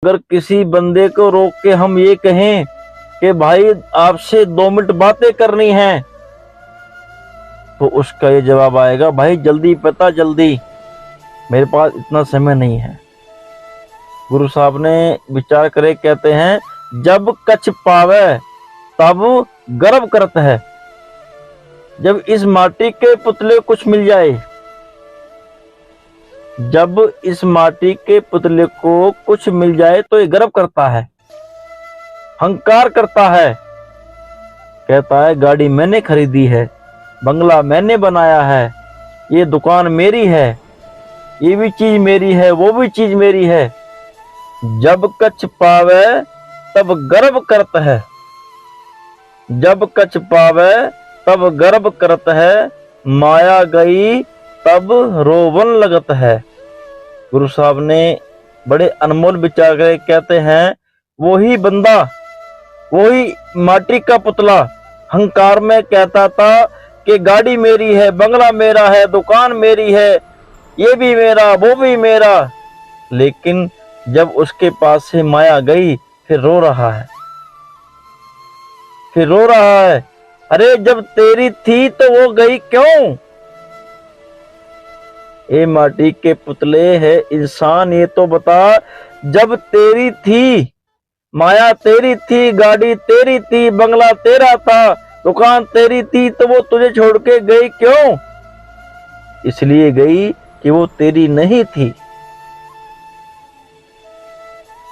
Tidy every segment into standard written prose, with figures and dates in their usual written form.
अगर किसी बंदे को रोक के हम ये कहें कि भाई आपसे 2 मिनट बातें करनी है, तो उसका ये जवाब आएगा, भाई जल्दी पता जल्दी, मेरे पास इतना समय नहीं है। गुरु साहब ने विचार करे, कहते हैं जब कछ पावे तब गर्व करत है। जब इस माटी के पुतले कुछ मिल जाए, जब इस माटी के पुतले को कुछ मिल जाए तो ये गर्व करता है, हंकार करता है, कहता है गाड़ी मैंने खरीदी है, बंगला मैंने बनाया है, ये दुकान मेरी है, ये भी चीज मेरी है, वो भी चीज मेरी है। जब कछ पावे तब गर्व करत है, जब कछ पावे तब गर्व करत है, माया गई तब रोवन लगत है। गुरु साहब ने बड़े अनमोल विचार करे, कहते हैं वही बंदा, वही माटी का पुतला हंकार में कहता था कि गाड़ी मेरी है, बंगला मेरा है, दुकान मेरी है, ये भी मेरा, वो भी मेरा, लेकिन जब उसके पास से माया गई फिर रो रहा है, फिर रो रहा है, अरे जब तेरी थी तो वो गई क्यों। ए माटी के पुतले है इंसान, ये तो बता, जब तेरी थी, माया तेरी थी, गाड़ी तेरी थी, बंगला तेरा था, दुकान तेरी थी, तो वो तुझे छोड़ के गई क्यों। इसलिए गई कि वो तेरी नहीं थी।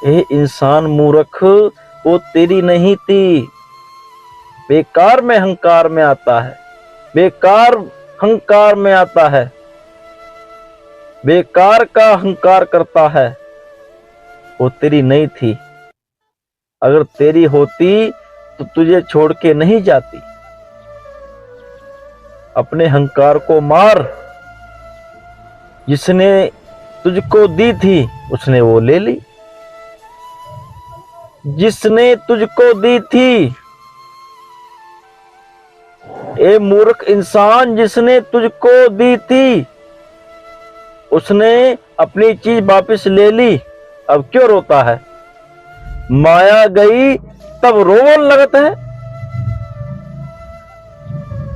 ए इंसान मूर्ख, वो तेरी नहीं थी। बेकार में हंकार में आता है, बेकार हंकार में आता है, बेकार का हंकार करता है। वो तेरी नहीं थी, अगर तेरी होती तो तुझे छोड़ के नहीं जाती। अपने हंकार को मार, जिसने तुझको दी थी उसने वो ले ली, जिसने तुझको दी थी। ए मूर्ख इंसान, जिसने तुझको दी थी उसने अपनी चीज वापस ले ली, अब क्यों रोता है। माया गई तब रोवन लगत है,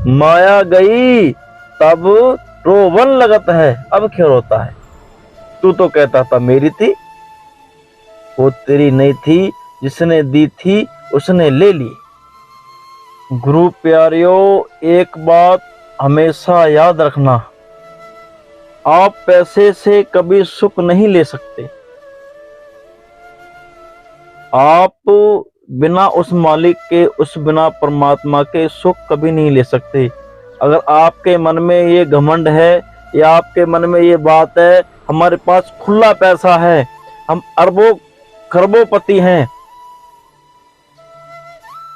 माया गई तब रोवन लगत है, अब क्यों रोता है। तू तो कहता था मेरी थी, वो तेरी नहीं थी, जिसने दी थी उसने ले ली। गुरु प्यारियों, एक बात हमेशा याद रखना, आप पैसे से कभी सुख नहीं ले सकते। आप बिना उस मालिक के, उस बिना परमात्मा के सुख कभी नहीं ले सकते। अगर आपके मन में ये घमंड है या आपके मन में ये बात है हमारे पास खुला पैसा है, हम अरबों खरबोपति हैं,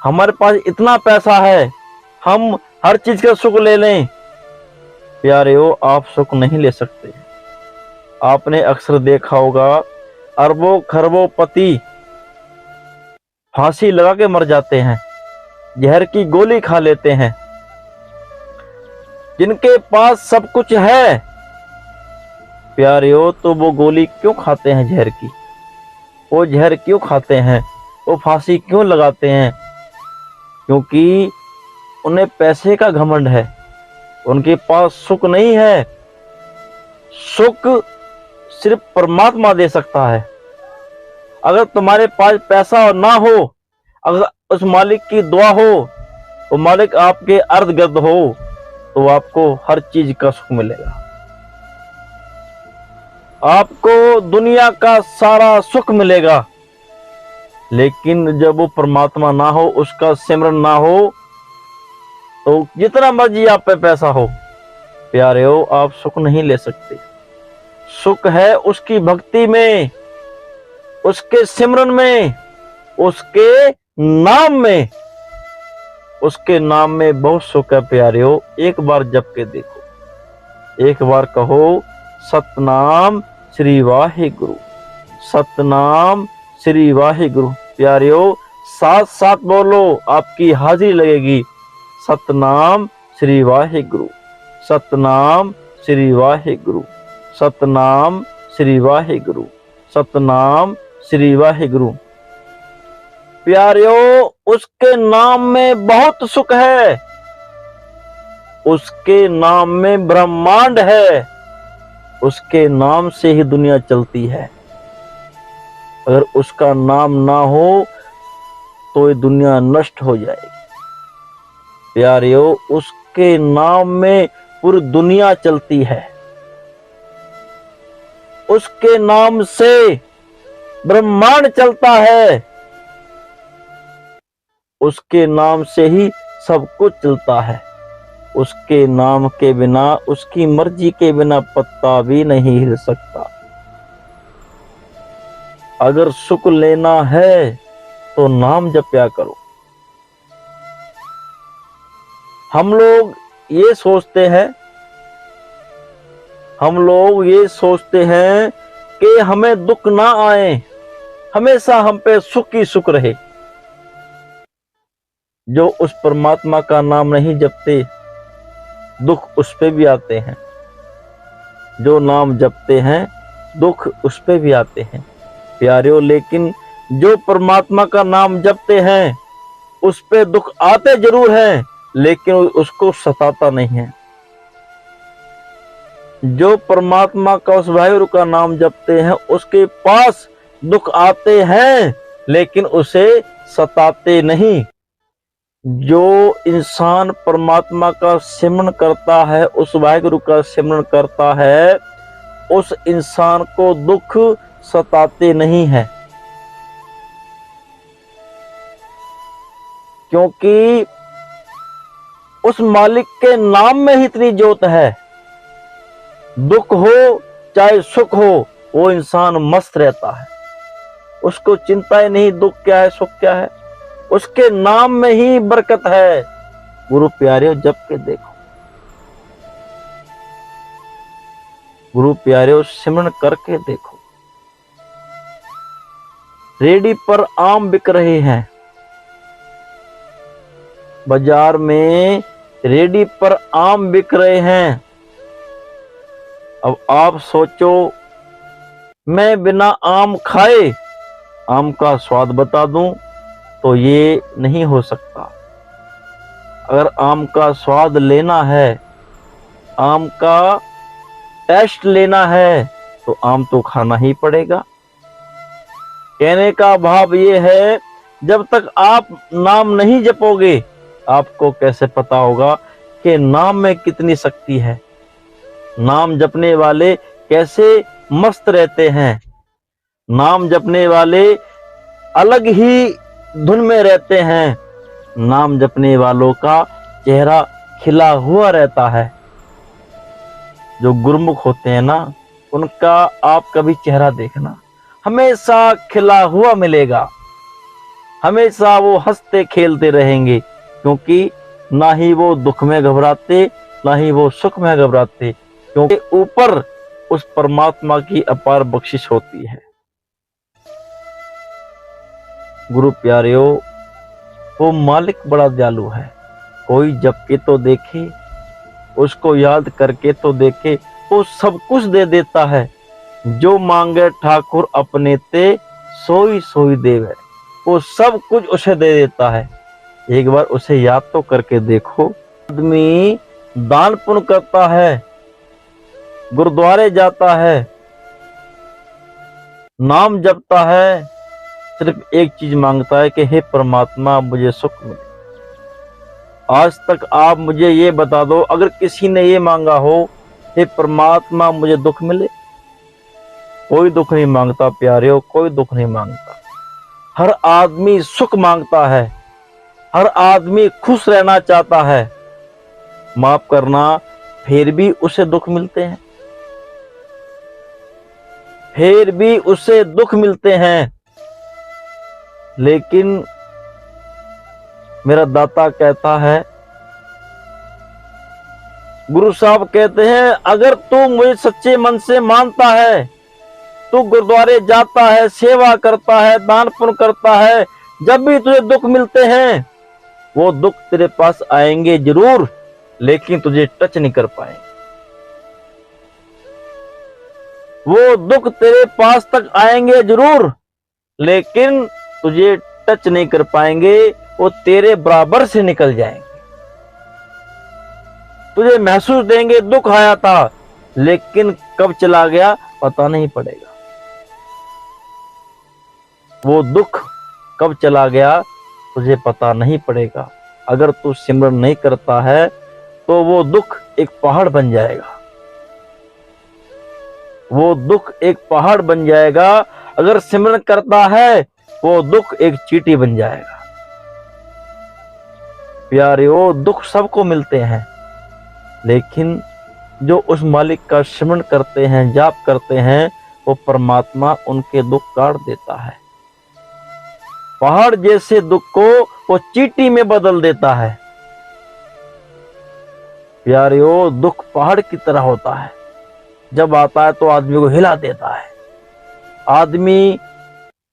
हमारे पास इतना पैसा है, हम हर चीज का सुख ले लें, प्यारे हो आप सुख नहीं ले सकते। आपने अक्सर देखा होगा अरबों खरबोपति फांसी लगा के मर जाते हैं, जहर की गोली खा लेते हैं। जिनके पास सब कुछ है प्यारे हो, तो वो गोली क्यों खाते हैं जहर की, वो जहर क्यों खाते हैं, वो फांसी क्यों लगाते हैं। क्योंकि उन्हें पैसे का घमंड है, उनके पास सुख नहीं है। सुख सिर्फ परमात्मा दे सकता है। अगर तुम्हारे पास पैसा ना हो, अगर उस मालिक की दुआ हो, वो मालिक आपके अर्ध गिर्द हो, तो आपको हर चीज का सुख मिलेगा। आपको दुनिया का सारा सुख मिलेगा, लेकिन जब वो परमात्मा ना हो, उसका सिमरन ना हो, तो जितना मर्जी आप पे पैसा हो प्यारे हो, आप सुख नहीं ले सकते। सुख है उसकी भक्ति में, उसके सिमरन में, उसके नाम में। उसके नाम में बहुत सुख है प्यारे हो। एक बार जप के देखो, एक बार कहो सतनाम श्री वाहिगुरु, सतनाम श्री वाहिगुरु। प्यारे हो साथ साथ बोलो, आपकी हाजिरी लगेगी। सतनाम श्री वाहिगुरु, सतनाम श्री वाहिगुरु, सतनाम श्री वाहिगुरु, सतनाम श्री वाहिगुरु। प्यारियो, उसके नाम में बहुत सुख है, उसके नाम में ब्रह्मांड है, उसके नाम से ही दुनिया चलती है। अगर उसका नाम ना हो तो ये दुनिया नष्ट हो जाएगी। प्यारियो, उसके नाम में पूरी दुनिया चलती है, उसके नाम से ब्रह्मांड चलता है, उसके नाम से ही सब कुछ चलता है। उसके नाम के बिना, उसकी मर्जी के बिना पत्ता भी नहीं हिल सकता। अगर सुख लेना है तो नाम जपया करो। हम लोग ये सोचते हैं कि हमें दुख ना आए, हमेशा हम पे सुख ही सुख रहे। जो उस परमात्मा का नाम नहीं जपते, दुख उस पे भी आते हैं। जो नाम जपते हैं, दुख उस पे भी आते हैं। प्यारियों, लेकिन जो परमात्मा का नाम जपते हैं, उस पे दुख आते जरूर हैं, लेकिन उसको सताता नहीं है। जो परमात्मा का, उस वाहिगुरु का नाम जपते हैं, उसके पास दुख आते हैं, लेकिन उसे सताते नहीं। जो इंसान परमात्मा का सिमरन करता है, उस वाहिगुरु का सिमरन करता है, उस इंसान को दुख सताते नहीं है, क्योंकि उस मालिक के नाम में ही इतनी ज्योत है। दुख हो चाहे सुख हो, वो इंसान मस्त रहता है, उसको चिंता ही नहीं दुख क्या है सुख क्या है, उसके नाम में ही बरकत है। गुरु प्यारे, जप के देखो, गुरु प्यारे, सिमरन करके देखो। रेडी पर आम बिक रहे हैं, बाजार में रेडी पर आम बिक रहे हैं। अब आप सोचो, मैं बिना आम खाए आम का स्वाद बता दूं तो ये नहीं हो सकता। अगर आम का स्वाद लेना है, आम का टेस्ट लेना है, तो आम तो खाना ही पड़ेगा। कहने का भाव ये है, जब तक आप नाम नहीं जपोगे, आपको कैसे पता होगा कि नाम में कितनी शक्ति है। नाम जपने वाले कैसे मस्त रहते हैं, नाम जपने वाले अलग ही धुन में रहते हैं। नाम जपने वालों का चेहरा खिला हुआ रहता है। जो गुरमुख होते हैं ना, उनका आप कभी चेहरा देखना, हमेशा खिला हुआ मिलेगा, हमेशा वो हंसते खेलते रहेंगे, क्योंकि ना ही वो दुख में घबराते, ना ही वो सुख में घबराते, क्योंकि ऊपर उस परमात्मा की अपार बख्शिश होती है। गुरु प्यारियों, वो मालिक बड़ा दयालु है। कोई जप के तो देखे, उसको याद करके तो देखे, वो सब कुछ दे देता है। जो मांगे ठाकुर अपने ते, सोई सोई देवे। वो सब कुछ उसे दे देता है। एक बार उसे याद तो करके देखो। आदमी दान पुण्य करता है, गुरुद्वारे जाता है, नाम जपता है, सिर्फ एक चीज मांगता है कि हे परमात्मा, मुझे सुख मिले। आज तक आप मुझे ये बता दो, अगर किसी ने ये मांगा हो, हे परमात्मा मुझे दुख मिले? कोई दुख नहीं मांगता प्यारे, कोई दुख नहीं मांगता। हर आदमी सुख मांगता है, हर आदमी खुश रहना चाहता है। माफ करना, फिर भी उसे दुख मिलते हैं, फिर भी उसे दुख मिलते हैं। लेकिन मेरा दाता कहता है, गुरु साहब कहते हैं, अगर तू मुझे सच्चे मन से मानता है, तू गुरुद्वारे जाता है, सेवा करता है, दान पुण्य करता है, जब भी तुझे दुख मिलते हैं, वो दुख तेरे पास आएंगे जरूर, लेकिन तुझे टच नहीं कर पाएंगे। वो दुख तेरे पास तक आएंगे जरूर, लेकिन तुझे टच नहीं कर पाएंगे, वो तेरे बराबर से निकल जाएंगे। तुझे महसूस देंगे दुख आया था, लेकिन कब चला गया पता नहीं पड़ेगा। वो दुख कब चला गया तुझे पता नहीं पड़ेगा। अगर तू सिमरन नहीं करता है तो वो दुख एक पहाड़ बन जाएगा। वो दुख एक पहाड़ बन जाएगा। अगर सिमरन करता है वो दुख एक चींटी बन जाएगा। प्यारेओ, दुख सबको मिलते हैं, लेकिन जो उस मालिक का सिमरन करते हैं, जाप करते हैं, वो परमात्मा उनके दुख काट देता है। पहाड़ जैसे दुख को वो चींटी में बदल देता है। प्यारेओ, दुख पहाड़ की तरह होता है। जब आता है तो आदमी को हिला देता है, आदमी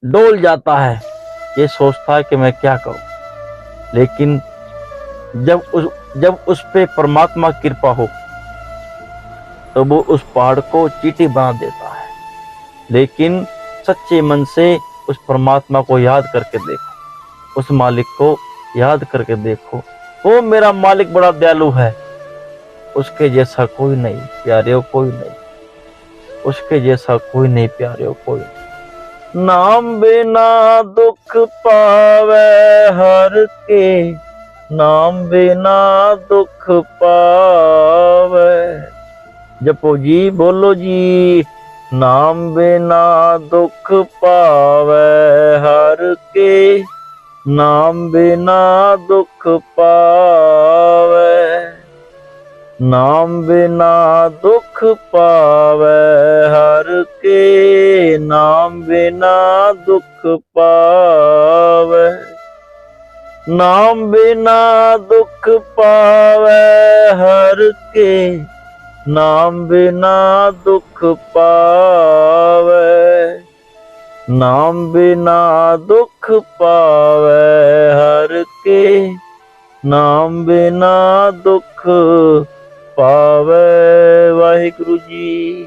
डोल जाता है, ये सोचता है कि मैं क्या करूं। लेकिन जब उस पे परमात्मा की कृपा हो तो वो उस पहाड़ को चींटी बना देता है। लेकिन सच्चे मन से उस परमात्मा को याद करके देखो, उस मालिक को याद करके देखो। वो मेरा मालिक बड़ा दयालु है, उसके जैसा कोई नहीं प्यारे, कोई नहीं, उसके जैसा कोई नहीं प्यारे, कोई नहीं। नाम बिना दुख पावे हर के, नाम बिना दुख पावे। जपो जी, बोलो जी। नाम बिना दुख पावे हर के, नाम बिना दुख पावे। नाम बिना दुख पावे हर के, नाम बिना दुख पावे। नाम बिना दुख पावे हर के, नाम बिना दुख पावे। नाम बिना दुख पावे हर के, नाम बिना दुख पावे। वाहिगुरु जी।